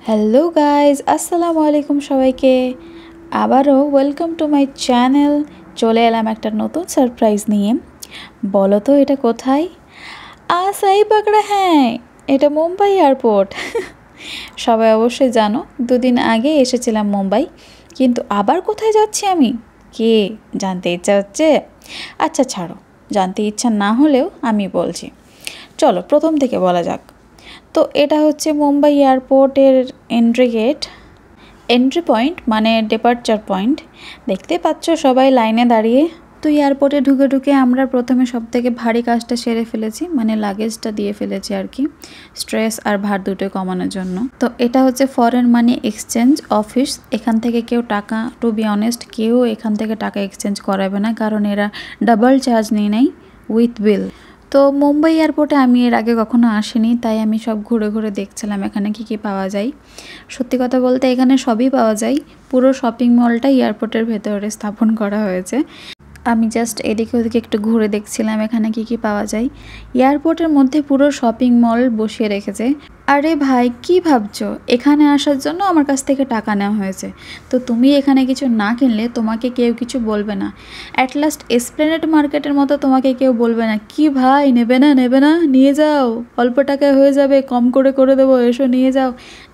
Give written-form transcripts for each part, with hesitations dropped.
Hello guys, আসসালামু আলাইকুম সবাইকে। আবারও ওয়েলকাম টু মাই চ্যানেল। চলে এলাম একটা নতুন সারপ্রাইজ নিয়ে। বলো তো এটা কোথায়? সাই পাকড়া, হ্যাঁ, এটা মুম্বাই এয়ারপোর্ট। সবাই অবশ্যই জানো, দুদিন আগে এসেছিলাম মুম্বাই, কিন্তু আবার কোথায় যাচ্ছি আমি? কে জানতে ইচ্ছা হচ্ছে? আচ্ছা ছাড়ো, জানতে ইচ্ছা না হলেও আমি বলছি। চলো প্রথম থেকে বলা যাক। তো এটা হচ্ছে মুম্বাই এয়ারপোর্টের এন্ট্রি পয়েন্ট, মানে ডিপার্চার পয়েন্ট। দেখতে পাচ্ছ সবাই লাইনে দাঁড়িয়ে। তো এয়ারপোর্টে ঢুকে ঢুকে আমরা প্রথমে সব থেকে ভারী কাজটা সেরে ফেলেছি, মানে লাগেজটা দিয়ে ফেলেছি আর কি, স্ট্রেস আর ভার দুটোই কমানোর জন্য। তো এটা হচ্ছে ফরেন মানি এক্সচেঞ্জ অফিস। এখান থেকে কেউ টাকা, টু বি অনেস্ট, কেউ এখান থেকে টাকা এক্সচেঞ্জ করাবে না, কারণ এরা ডাবল চার্জ নিয়ে নেয় উইথ বিল। তো মুম্বাই এয়ারপোর্টে আমি এর আগে কখনো আসিনি, তাই আমি সব ঘুরে ঘুরে দেখছিলাম এখানে কি কি পাওয়া যায়। সত্যি কথা বলতে এখানে সবই পাওয়া যায়। পুরো শপিং মলটা এয়ারপোর্টের ভেতরে স্থাপন করা হয়েছে। আমি জাস্ট এদিকে ওদিকে একটু ঘুরে দেখছিলাম এখানে কি কি পাওয়া যায়। এয়ারপোর্টের মধ্যে পুরো শপিং মল বসিয়ে রেখেছে। আরে ভাই, কি ভাবছো? এখানে আসার জন্য আমার কাছ থেকে টাকা নেওয়া হয়েছে, তো তুমি এখানে কিছু না কিনলে তোমাকে কেউ কিছু বলবে না। অ্যাট লাস্ট এসপ্ল্যানেড মার্কেটের মতো তোমাকে কেউ বলবে না কি ভাই নেবে না, নেবে না, নিয়ে যাও, অল্প টাকায় হয়ে যাবে, কম করে করে দেবো, এসো নিয়ে যাও।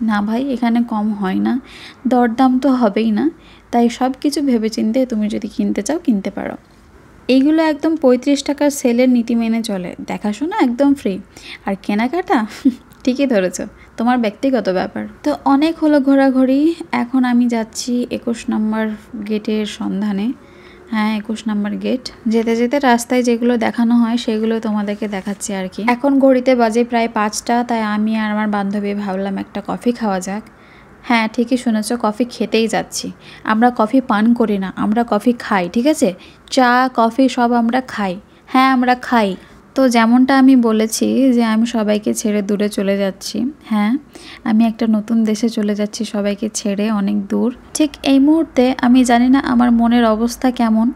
না ভাই, এখানে কম হয় না, দরদাম তো হবেই না। তাই সব কিছু ভেবেচিন্তে তুমি যদি কিনতে চাও কিনতে পারো। এইগুলো একদম 35 টাকার সেলের নীতি মেনে চলে, দেখাশোনা একদম ফ্রি, আর কেনাকাটা ঠিকই ধরেছ, তোমার ব্যক্তিগত ব্যাপার। তো অনেক হলো ঘোরাঘুরি, এখন আমি যাচ্ছি 21 নম্বর গেটের সন্ধানে। হ্যাঁ, 21 নম্বর গেট। যেতে যেতে রাস্তায় যেগুলো দেখানো হয় সেগুলো তোমাদেরকে দেখাচ্ছি আর কি। এখন ঘড়িতে বাজে প্রায় 5টা, তাই আমি আর আমার বান্ধবী ভাবলাম একটা কফি খাওয়া যাক। হ্যাঁ, ঠিকই শুনেছ, কফি খেতেই যাচ্ছি। আমরা কফি পান করি না, আমরা কফি খাই, ঠিক আছে? চা কফি সব আমরা খাই। হ্যাঁ, আমরা খাই। তো যেমনটা আমি বলেছি যে আমি সবাইকে ছেড়ে দূরে চলে যাচ্ছি। হ্যাঁ, আমি একটা নতুন দেশে চলে যাচ্ছি সবাইকে ছেড়ে, অনেক দূর। ঠিক এই মুহূর্তে আমি জানি না আমার মনের অবস্থা কেমন।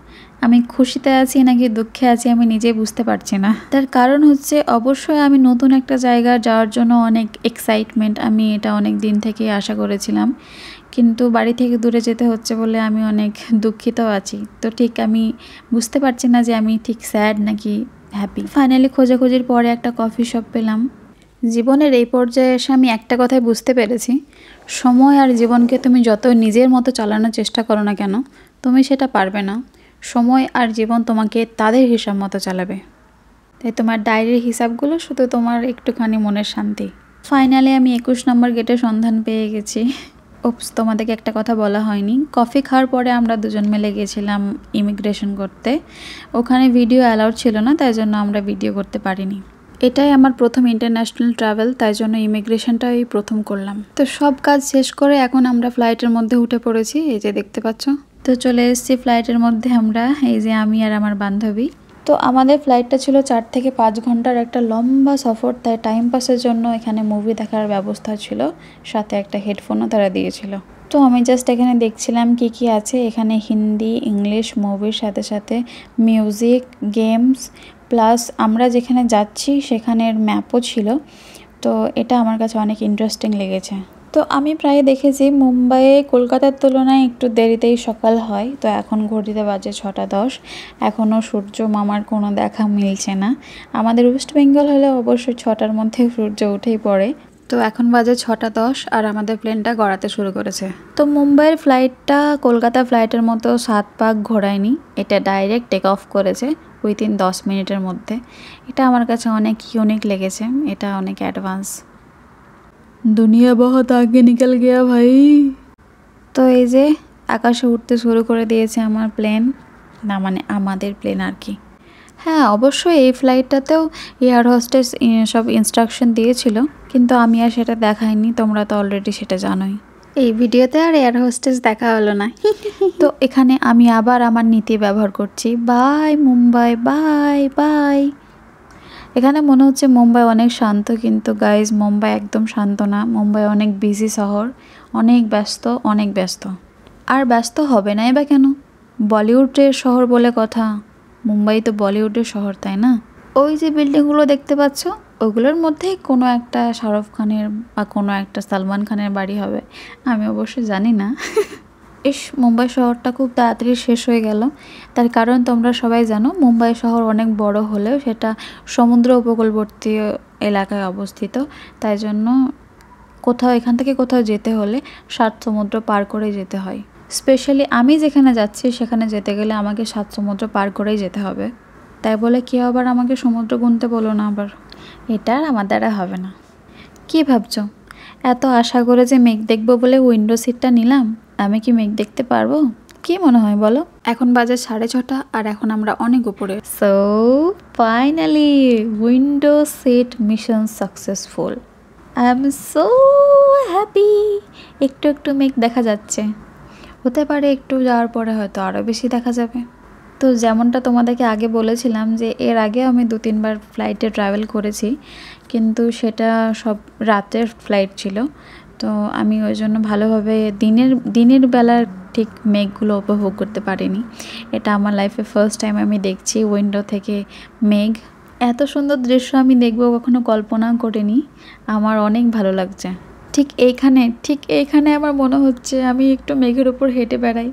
আমি খুশিতে আছি নাকি দুঃখে আছি আমি নিজেই বুঝতে পারছি না। তার কারণ হচ্ছে অবশ্যই আমি নতুন একটা জায়গা যাওয়ার জন্য অনেক এক্সাইটমেন্ট, আমি এটা অনেক দিন থেকেই আশা করেছিলাম, কিন্তু বাড়ি থেকে দূরে যেতে হচ্ছে বলে আমি অনেক দুঃখিত আছি। তো ঠিক আমি বুঝতে পারছি না যে আমি ঠিক স্যাড নাকি হ্যাপি। ফাইনালি খোঁজাখুঁজির পরে একটা কফি শপ পেলাম। জীবনের এই পর্যায়ে এসে আমি একটা কথাই বুঝতে পেরেছি, সময় আর জীবনকে তুমি যত নিজের মতো চালানোর চেষ্টা করো না কেন, তুমি সেটা পারবে না। সময় আর জীবন তোমাকে তাদের হিসাব মতো চালাবে। তাই তোমার ডায়েরির হিসাবগুলো শুধু তোমার একটুখানি মনের শান্তি। ফাইনালি আমি 21 নম্বর গেটের সন্ধান পেয়ে গেছি। ওপস, তোমাদেরকে একটা কথা বলা হয়নি, কফি খাওয়ার পরে আমরা দুজন মিলে গেছিলাম ইমিগ্রেশন করতে। ওখানে ভিডিও অ্যালাউড ছিল না, তাই জন্য আমরা ভিডিও করতে পারিনি। এটাই আমার প্রথম ইন্টারন্যাশনাল ট্রাভেল, তাই জন্য ইমিগ্রেশনটাই প্রথম করলাম। তো সব কাজ শেষ করে এখন আমরা ফ্লাইটের মধ্যে উঠে পড়েছি, এই যে দেখতে পাচ্ছ। তো চলে এসেছি ফ্লাইটের মধ্যে আমরা, এই যে আমি আর আমার বান্ধবী। তো আমাদের ফ্লাইটটা ছিল 4 থেকে 5 ঘন্টার একটা লম্বা সফর, তাই টাইম পাসের জন্য এখানে মুভি দেখার ব্যবস্থা ছিল, সাথে একটা হেডফোনও তারা দিয়েছিল। তো আমি জাস্ট এখানে দেখছিলাম কি কি আছে। এখানে হিন্দি, ইংলিশ মুভির সাথে সাথে মিউজিক, গেমস, প্লাস আমরা যেখানে যাচ্ছি সেখানের ম্যাপও ছিল। তো এটা আমার কাছে অনেক ইন্টারেস্টিং লেগেছে। তো আমি প্রায় দেখেছি মুম্বাইয়ে কলকাতার তুলনায় একটু দেরিতেই সকাল হয়। তো এখন ঘড়িতে বাজে 6টা 10, এখনও সূর্য মামার কোনো দেখা মিলছে না। আমাদের ওয়েস্ট বেঙ্গল হলে অবশ্যই 6টার মধ্যে সূর্য উঠেই পড়ে। তো এখন বাজে 6টা 10 আর আমাদের প্লেনটা গড়াতে শুরু করেছে। তো মুম্বাইয়ের ফ্লাইটটা কলকাতা ফ্লাইটের মতো 7 পাক ঘোরায়নি, এটা ডাইরেক্ট টেক অফ করেছে উইথিন 10 মিনিটের মধ্যে। এটা আমার কাছে অনেক ইউনিক লেগেছে, এটা অনেক অ্যাডভান্স। দুনিয়া বহুত আগে নিকল গিয়া ভাই। তো এই যে আকাশে উঠতে শুরু করে দিয়েছে আমার প্লেন, না মানে আমাদের প্লেন আর কি। হ্যাঁ, অবশ্যই এই ফ্লাইটটাতেও এয়ার হোস্টেস সব ইনস্ট্রাকশন দিয়েছিল, কিন্তু আমি আর সেটা দেখাইনি, তোমরা তো অলরেডি সেটা জানোই। এই ভিডিওতে আর এয়ার হোস্টেস দেখা হলো না। তো এখানে আমি আবার আমার নীতি ব্যবহার করছি, বাই মুম্বাই, বাই বাই। এখানে মনে হচ্ছে মুম্বাই অনেক শান্ত, কিন্তু গাইজ মুম্বাই একদম শান্ত না। মুম্বাই অনেক বিজি শহর, অনেক ব্যস্ত, অনেক ব্যস্ত। আর ব্যস্ত হবে না বা কেন? বলিউডের শহর বলে কথা, মুম্বাই তো বলিউডের শহর, তাই না? ওই যে বিল্ডিংগুলো দেখতে পাচ্ছ, ওগুলোর মধ্যে কোনো একটা শাহরুখ খানের বা কোনো একটা সালমান খানের বাড়ি হবে, আমি অবশ্য জানি না। মুম্বাই শহরটা খুব তাড়াতাড়ি শেষ হয়ে গেল। তার কারণ তোমরা সবাই জানো, মুম্বাই শহর অনেক বড় হলেও সেটা সমুদ্র উপকূলবর্তী এলাকায় অবস্থিত। তাই জন্য এখান থেকে কোথাও যেতে হলে 7 সমুদ্র পার করে যেতে হয়। স্পেশালি আমি যেখানে যাচ্ছি সেখানে যেতে গেলে আমাকে 7 সমুদ্র পার করেই যেতে হবে। তাই বলে কেউ আবার আমাকে সমুদ্র গুনতে বলো না আবার, এটা আর আমার দ্বারা হবে না। কি ভাবছো? এত আশা করে যে মেঘ দেখবো বলে উইন্ডো সিটটা নিলাম, আমি কি মেঘ দেখতে পারবো? কি মনে হয় বলো? এখন বাজে 6:30 আর এখন আমরা অনেক উপরে। So finally window seat mission successful. I am so happy. একটু একটু মেঘ দেখা যাচ্ছে, হতে পারে একটু যাওয়ার পরে হয়তো আরও বেশি দেখা যাবে। তো যেমনটা তোমাদেরকে আগে বলেছিলাম যে এর আগে আমি 2-3 বার ফ্লাইটে ট্রাভেল করেছি, কিন্তু সেটা সব রাতের ফ্লাইট ছিল। তো আমি ওই জন্য ভালোভাবে দিনের বেলার ঠিক মেঘগুলো উপভোগ করতে পারিনি। এটা আমার লাইফে ফার্স্ট টাইম আমি দেখছি উইন্ডো থেকে মেঘ। এত সুন্দর দৃশ্য আমি দেখবো কখনো কল্পনাও করিনি। আমার অনেক ভালো লাগছে। ঠিক এইখানে আমার মনে হচ্ছে আমি একটু মেঘের উপর হেঁটে বেড়াই,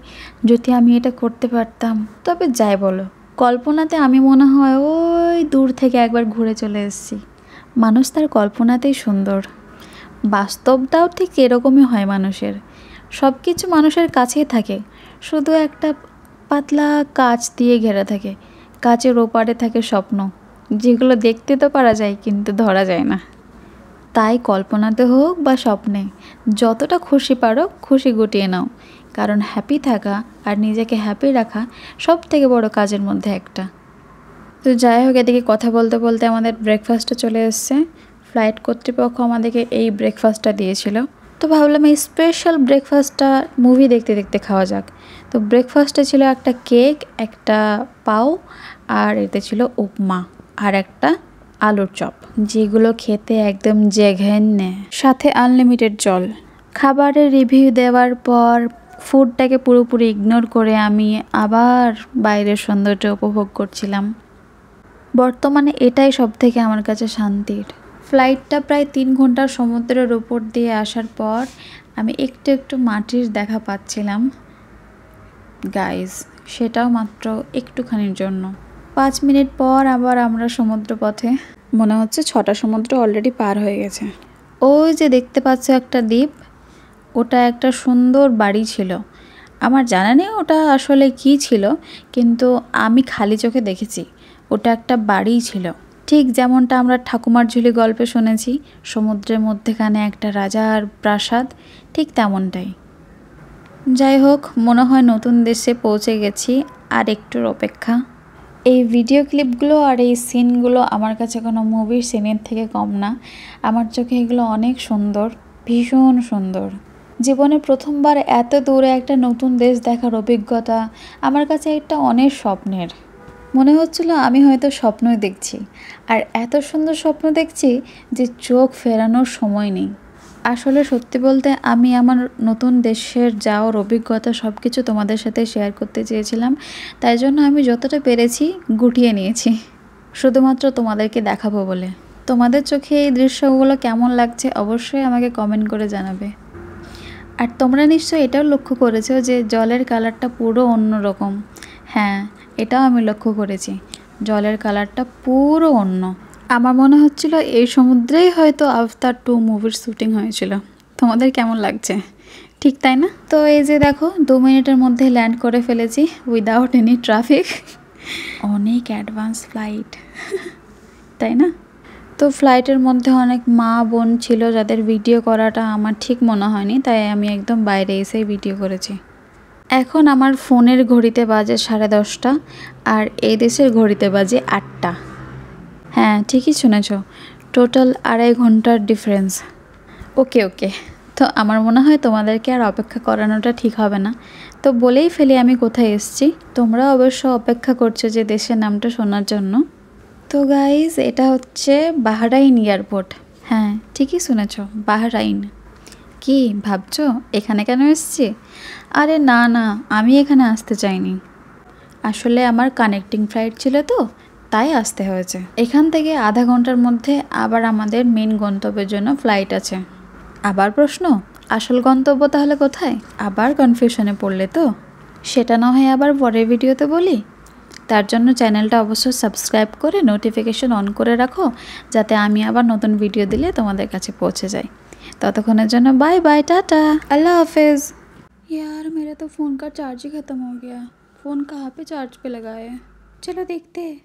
যদি আমি এটা করতে পারতাম। তবে যাই বলো, কল্পনাতে আমি মনে হয় ওই দূর থেকে একবার ঘুরে চলে এসেছি। মানুষ তার কল্পনাতেই সুন্দর, বাস্তবটাও ঠিক এরকমই হয়। মানুষের সব কিছু মানুষের কাছেই থাকে, শুধু একটা পাতলা কাঁচ দিয়ে ঘেরা থাকে। কাঁচের ওপারে থাকে স্বপ্ন, যেগুলো দেখতে তো পারা যায় কিন্তু ধরা যায় না। তাই কল্পনাতে হোক বা স্বপ্নে, যতটা খুশি পারো খুশি গুটিয়ে নাও, কারণ হ্যাপি থাকা আর নিজেকে হ্যাপি রাখা সব থেকে বড় কাজের মধ্যে একটা। তো যাই হোক, এদিকে কথা বলতে বলতে আমাদের ব্রেকফাস্টে চলে এসছে। ফ্লাইট কর্তৃপক্ষ আমাদেরকে এই ব্রেকফাস্টটা দিয়েছিল। তো ভাবলাম এই স্পেশাল ব্রেকফাস্টটা মুভি দেখতে দেখতে খাওয়া যাক। তো ব্রেকফাস্টে ছিল একটা কেক, একটা পাও, আর এতে ছিল উপমা আর একটা আলুর চপ, যেগুলো খেতে একদম জঘন্য, সাথে আনলিমিটেড জল। খাবারের রিভিউ দেওয়ার পর ফুডটাকে পুরোপুরি ইগনোর করে আমি আবার বাইরের সৌন্দর্য উপভোগ করছিলাম। বর্তমানে এটাই সব থেকে আমার কাছে শান্তির। ফ্লাইটটা প্রায় 3 ঘন্টার সমুদ্রের উপর দিয়ে আসার পর আমি একটু একটু মাটির দেখা পাচ্ছিলাম গাইজ, সেটাও মাত্র একটুখানির জন্য। 5 মিনিট পর আবার আমরা সমুদ্র পথে। মনে হচ্ছে 6টা সমুদ্র অলরেডি পার হয়ে গেছে। ওই যে দেখতে পাচ্ছ একটা দ্বীপ, ওটা একটা সুন্দর বাড়ি ছিল। আমার জানা নেই ওটা আসলে কি ছিল, কিন্তু আমি খালি চোখে দেখেছি ওটা একটা বাড়িই ছিল। ঠিক যেমনটা আমরা ঠাকুমার ঝুলি গল্পে শুনেছি, সমুদ্রের মধ্যেখানে একটা রাজার প্রাসাদ, ঠিক তেমনটাই। যাই হোক, মনে হয় নতুন দেশে পৌঁছে গেছি, আর একটুর অপেক্ষা। এই ভিডিও ক্লিপগুলো আর এই সিনগুলো আমার কাছে কোনো মুভির সিনের থেকে কম না। আমার চোখে এগুলো অনেক সুন্দর, ভীষণ সুন্দর। জীবনে প্রথমবার এত দূরে একটা নতুন দেশ দেখার অভিজ্ঞতা আমার কাছে একটা অনেক স্বপ্নের। মনে হচ্ছিল আমি হয়তো স্বপ্নই দেখছি, আর এত সুন্দর স্বপ্ন দেখছি যে চোখ ফেরানোর সময় নেই। আসলে সত্যি বলতে আমি আমার নতুন দেশের যাওয়ার অভিজ্ঞতা সব কিছু তোমাদের সাথে শেয়ার করতে চেয়েছিলাম, তাই জন্য আমি যতটা পেরেছি গুটিয়ে নিয়েছি, শুধুমাত্র তোমাদেরকে দেখাবো বলে। তোমাদের চোখে এই দৃশ্যগুলো কেমন লাগছে অবশ্যই আমাকে কমেন্ট করে জানাবে। আর তোমরা নিশ্চয়ই এটাও লক্ষ্য করেছো যে জলের কালারটা পুরো অন্যরকম। হ্যাঁ, এটাও আমি লক্ষ্য করেছি, জলের কালারটা পুরো অন্য। আমার মনে হচ্ছিল এই সমুদ্রেই হয়তো আফতার 2 মুভির শ্যুটিং হয়েছিল। তোমাদের কেমন লাগছে? ঠিক তাই না? তো এই যে দেখো 2 মিনিটের মধ্যে ল্যান্ড করে ফেলেছি উইদাউট এনি ট্রাফিক। অনেক অ্যাডভান্স ফ্লাইট, তাই না? তো ফ্লাইটের মধ্যে অনেক মা বোন ছিল যাদের ভিডিও করাটা আমার ঠিক মনে হয়নি, তাই আমি একদম বাইরে এসেই ভিডিও করেছি। এখন আমার ফোনের ঘড়িতে বাজে 10:30 আর এই দেশের ঘড়িতে বাজে 8টা। হ্যাঁ, ঠিকই শুনেছ, টোটাল 2.5 ঘন্টার ডিফারেন্স। ওকে, তো আমার মনে হয় তোমাদেরকে আর অপেক্ষা করানোটা ঠিক হবে না, তো বলেই ফেলি আমি কোথায় এসেছি। তোমরা অবশ্য অপেক্ষা করছো যে দেশের নামটা শোনার জন্য। তো গাইজ, এটা হচ্ছে বাহরাইন এয়ারপোর্ট। হ্যাঁ, ঠিকই শুনেছ, বাহরাইন। কি ভাবছো এখানে কেন এসেছি? আরে না, আমি এখানে আসতে চাইনি। আসলে আমার কানেক্টিং ফ্লাইট ছিল, তো তাই আসতে হয়েছে। এখান থেকে আধা ঘন্টার মধ্যে আবার আমাদের মেন গন্তব্যের জন্য ফ্লাইট আছে। আবার প্রশ্ন, আসল গন্তব্য তাহলে কোথায়? আবার কনফিউশনে পড়লে তো? সেটা না হয় আবার পরের ভিডিওতে বলি। তার জন্য চ্যানেলটা অবশ্যই সাবস্ক্রাইব করে নোটিফিকেশন অন করে রাখো, যাতে আমি আবার নতুন ভিডিও দিলে তোমাদের কাছে পৌঁছে যায়। ততক্ষণের জন্য बाय बाय, टाटा, अल्लाह हाफिज़। यार मेरा तो फ़ोन का चार्ज ही ख़त्म हो गया। फ़ोन कहाँ पे चार्ज पे लगाए? चलो देखते हैं।